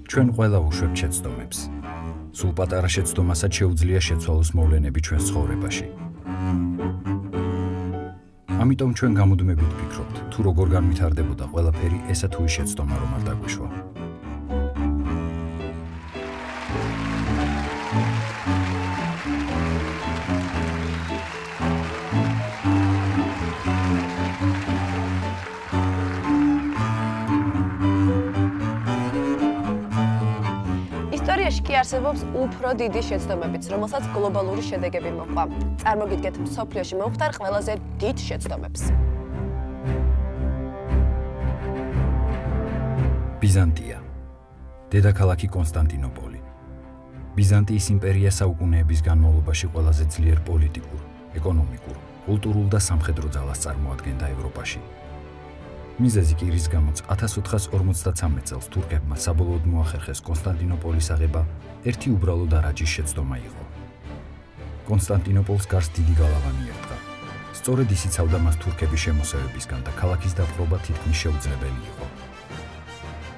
ჩვენ ყველა უშვებთ შეცდომებს. სულ პატარა შეცდომასაც შეუძლია შეცვალოს მოვლენები ჩვენს ცხოვრებაში. ამიტომ ჩვენ გამუდმებით ვფიქრობთ, თუ როგორ განვითარდებოდა ყველაფერი ესა თუ ის შეცდომა რომ არ დაგვეშვა. ისტორიაში კი არსებობს უფრო დიდი შეცდომებიც, რომელსაც გლობალური შედეგები მოჰყვა. წარმოგიდგეთ მსოფლიოში მომხდარ ყველაზე დიდ შეცდომებს. ბიზანტია. დედაქალაქი კონსტანტინოპოლი. ბიზანტიის იმპერია საუკუნეების განმავლობაში ყველაზე ძლიერ პოლიტიკურ, ეკონომიკურ, კულტურულ და სამხედრო ძალას წარმოადგენდა ევროპაში. მიზეზი კი რის გამოც 1453 წელს თურქებმა საბოლოოდ მოახერხეს კონსტანტინოპოლის აღება ერთი უბრალო დარაჯის შეცდომა იყო. კონსტანტინოპოლს გარს დიდი გალავანი ერტყა. სწორედ ის იცავდა მას თურქების შემოსევებისგან და ქალაქის დაპყრობა თითქმის შეუძლებელი იყო.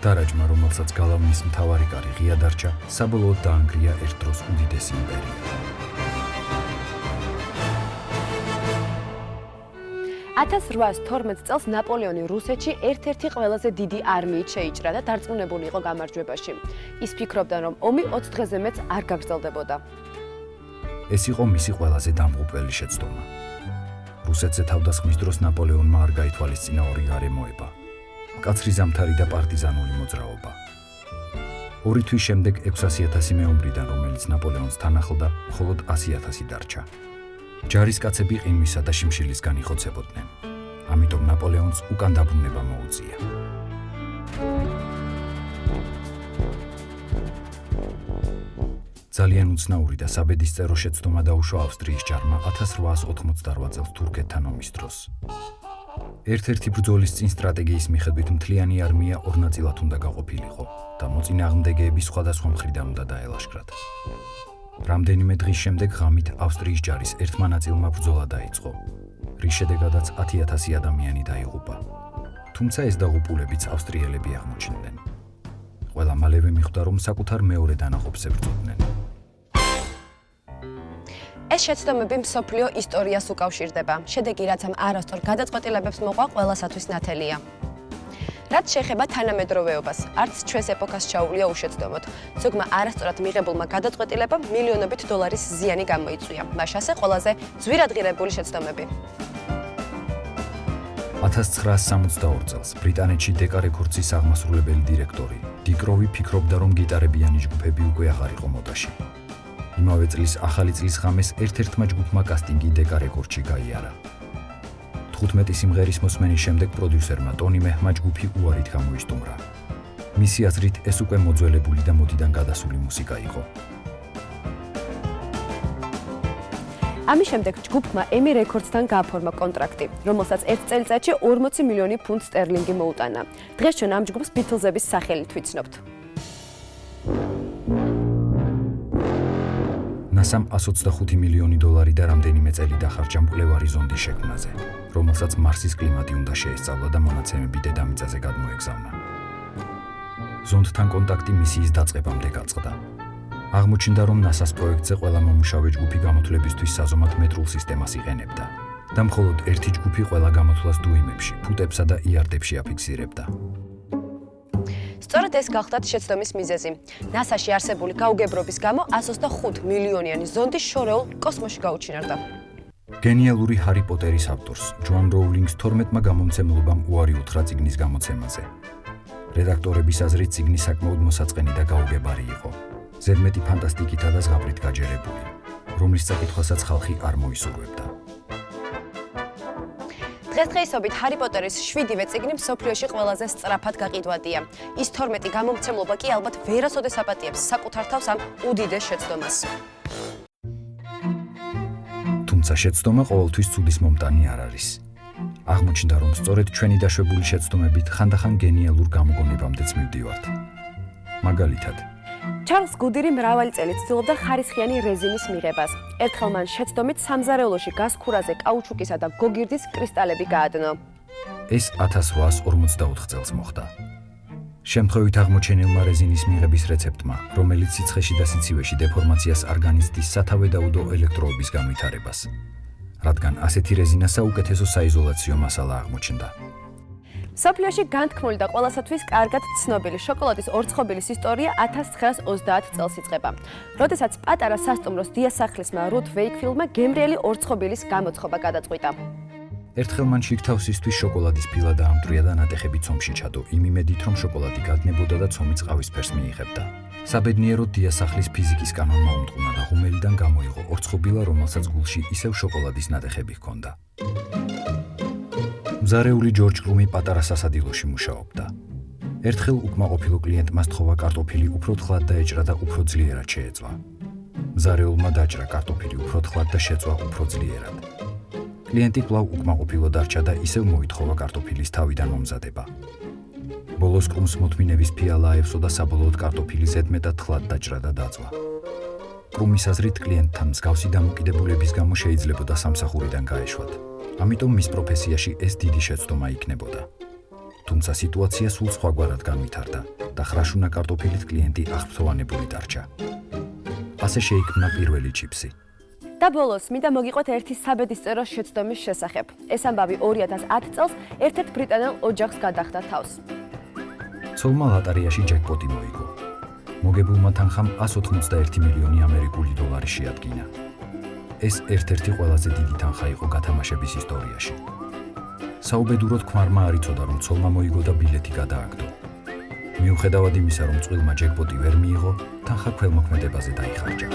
დარაჯმა, რომელსაც გალავნის მთავარი კარი ღია დარჩა, საბოლოოდ დაანგრია ერთ დროს უდიდესი იმპერია. 1812 წელს ნაპოლეონი რუსეთში ერთ-ერთი ყველაზე დიდი არმიით შეიჭრა და დარწმუნებული იყო გამარჯვებაში. ის ფიქრობდა, რომ ომი 20 დღეზე მეც არ გაგრძელდებოდა. ეს იყო მისი ყველაზე დამღუპველი შეცდომა. რუსეთზე თავდასხმის დროს ნაპოლეონმა არ გაითვალისწინა ორი გარემოება: მკაცრი ზამთარი და პარტიზანული მოძრაობა. 2 თვის შემდეგ 600,000 მეომრიდან, რომელიც ნაპოლეონს თან ახლდა, მხოლოდ 100,000 დარჩა. ჯარისკაცები ყინვისა და შიმშილისგან იხოცებოდნენ. ამიტომ ნაპოლეონს უკან დაბრუნება მოუწია. ძალიან უცნაური და საბედისწერო შეცდომა დაუშვა ავსტრიის ჯარმა 1888 წელს თურქეთთან ომის დროს. ერთ-ერთი ბრძოლის წინ სტრატეგიის მიხედვით მთლიანი არმია ორ ნაწილად უნდა გაყოფილიყო და მოწინააღმდეგეები სხვადასხვა მხრიდან უნდა დაელაშქრათ. რამდენიმე დღის შემდეგ ღამით ავსტრიის ჯარის ერთმა ნაწილმა ბრძოლა დაიწყო, რის შედეგადაც 10,000 ადამიანი დაიღუპა. თუმცა ეს დაღუპულებიც ავსტრიელები აღმოჩნდნენ. ყველა მალევე მიხვდა, რომ საკუთარ მეორე დანაყოფს ებრძოდნენ. ეს შეცდომები მსოფლიო ისტორიას უკავშირდება. შედეგი, რაც ამ არასწორ გადაწყვეტილებებს მოყვა, ყველასათვის ნათელია. რაც შეეხება თანამედროვეობას, არც ჩვენს ეპოქას ჩაუვლია უშეცდომოდ. ზოგმა არასწორად მიღებულმა გადაწყვეტილებამ მილიონობით დოლარის ზიანი გამოიწვია. მას ასე ყველაზე ძვირადღირებული შეცდომები. 1962 წელს ბრიტანეთში დეკა რეკორდსის აღმასრულებელი დირექტორი დიკ როვი ფიქრობდა, რომ გიტარებიანი ჯგუფები უკვე აღარ იყო მოდაში. იმავე წლის ახალი წლის ღამეს ერთ-ერთმა ჯგუფმა კასტინგი დეკა რეკორდში გაიარა. 15 სიმღერის მოსმენის შემდეგ პროდიუსერმა ტონი მეჰმა ჯგუფი უარით გამოისტუმრა. მისი აზრით ეს უკვე მოძველებული და მოდიდან გადასული მუსიკა იყო. ამის შემდეგ ჯგუფმა ემი რეკორდსთან გააფორმა კონტრაქტი, რომელსაც ერთ წელიწადში 40 მილიონი ფუნტ სტერლინგი მოუტანა. დღეს ჩვენ ამ ჯგუფს ბითლზების სახელით ვიცნობთ. ნასამ 125 მილიონი დოლარი და რამდენიმე წელი დახარჯა მკვლევარი ზონდის შექმნაზე, რომელსაც მარსის კლიმატი უნდა შეესწავლა და მონაცემები დედამიწაზე გადმოეგზავნა. ზონდთან კონტაქტი მისიის დაწყებამდე გაწყდა. აღმოჩნდა, რომ NASA-ს პროექტზე ყველა მომუშავე ჯგუფი გამოთვლებისთვის საზომად მეტრულ სისტემას იყენებდა და მხოლოდ ერთი ჯგუფი ყველა გამოთვლას დუიმებში, ფუტებსა და იარდებში აფიქსირებდა. სწორედ ეს გახლდათ შეცდომის მიზეზი. NASA-ში არსებული გაუგებრობის გამო 125 მილიონიანი ზონდი შორეულ კოსმოსში გაუჩინარდა. გენიალური ჰარი პოტერის ავტორს, ჯოან როულინგს 12-მა გამომცემლობამ უარი უთხრა წიგნის გამოცემაზე. რედაქტორების აზრით წიგნი საკმაოდ მოსაწყენი და გაუგებარი იყო. ზედმეტი ფანტასტიკითა და ზღაპრით გაჯერებული, რომლის წაკითხვასაც ხალხი არ მოისურვებდა. დღესდღეობით ჰარი პოტერის 7-ვე წიგნი მსოფლიოში ყველაზე სწრაფად გაყიდვადია. ის 12 გამომცემლობა კი ალბათ ვერასოდეს აპატიებს საკუთარ თავს ამ უდიდეს შეცდომას. თუმცა შეცდომა ყოველთვის ცუდის მომტანი არ არის. აღმოჩნდა, რომ სწორედ ჩვენი დაშვებული შეცდომებით ხანდახან გენიალურ გამოგონებამდეც მივდივართ. მაგალითად, ჩარლზ გუდირი მრავალი წელი ცდილობდა ხარისხიანი რეზინის მიღებას. ერთხელ მან შეცდომით სამზარეულოში გას ქურაზე კაუჩუკისა და გოგირდის კრისტალები გაადნო. ეს 1854 წელს მოხდა. შემთხვევით აღმოჩენილმა რეზინის მიღების რეცეპტმა, რომელიც სიცხეში და სიცივეში დეფორმაციას არ განიცდის, სათავე დაუდო ელექტროობის განვითარებას, რადგან ასეთი რეზინა საუკეთესო საიზოლაციო მასალა აღმოჩნდა. მსოფლიოში განთქმული და ყველასათვის კარგად ცნობილი შოკოლადის ორცხობილის ისტორია 1930 წელს იწყება. როდესაც პატარა სასტუმროს დიასახლისმა რութ ვეიკფილდმა გემრიელი ორცხობილის გამოცხობა გადაწყვიტა. ერთხელ მან შიგთავსისთვის შოკოლადის ფილა დაამტვრია და ნატეხები ცომში ჩადო, იმ იმედით, რომ შოკოლადი გადნებოდა და ცომი ყავისფერს მიიღებდა. საბედნიეროდ დიასახლის ფიზიკის კანონმა უმტყუნა და ღუმელიდან გამოიღო ორცხობილა, რომელსაც გულში ისევ შოკოლადის ნატეხები ჰქონდა. მზარეული ჯორჯ კრუმი პატარა სასადილოში მუშაობდა. ერთხელ უკმაყოფილო კლიენტმა სთხოვა კარტოფილი უფრო თხლად დაეჭრა და უფრო ძლიერად შეეწვა. მზარეულმა დაჭრა კარტოფილი უფრო თხლად და შეწვა უფრო ძლიერად. კლიენტი კვლავ უკმაყოფილო დარჩა და ისევ მოითხოვა კარტოფილის თავიდან მომზადება. ბოლოს კრუმს მოთმინების ფიალა აევსო და საბოლოოდ კარტოფილი ზედმეტად თხლად დაჭრა და დაწვა. კრუმის აზრით კლიენტთან მსგავსი დამოკიდებულების გამო შეიძლებოდა სამსახურიდან გაეშვათ. ამიტომ მის პროფესიაში ეს დიდი შეცდომა იქნებოდა. თუმცა სიტუაცია სულ სხვაგვარად განვითარდა და ხრაშუნა კარტოფილით კლიენტი აღფრთოვანებული დარჩა. ასე შეიქმნა პირველი ჩიპსი. და ბოლოს მინდა მოგიყვეთ ერთი საბედისწერო შეცდომის შესახებ. ეს ამბავი 2010 წელს ერთ-ერთ ბრიტანელ ოჯახს გადახდა თავს. ცოლმა ლატარიაში ჯეკპოტი მოიგო. მოგებულმა თანხამ 181 მილიონი ამერიკული დოლარი შეადგინა. ეს ერთ-ერთი ყველაზე დიდი თანხა იყო გათამაშების ისტორიაში. საუბედუროდ ქმარმა არ იცოდა, რომ ცოლმა მოიგო და ბილეთი გადააგდო. მიუხედავად იმისა, რომ წყვილმა ჯეკპოტი ვერ მიიღო, თანხა ქველმოქმედებაზე დაიხარჯა.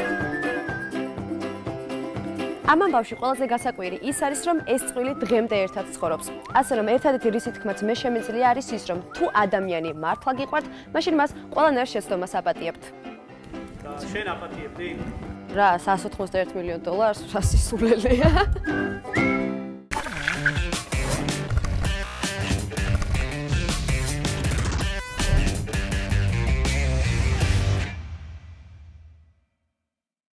ამ ამბავში ყველაზე გასაკვირი ის არის, რომ ეს წვილი დღემდე ერთად ცხოვრობს. ასე რომ ერთადერთი რისი თქმაც მე შემიძლია არის ის, რომ თუ ადამიანი მართლა გიყვართ, მაშინ მას ყველანაირ შეცდომას აპატიებთ. შენ აპატიებდი? რა, 181 მილიონ დოლარს, რა სისულელეა.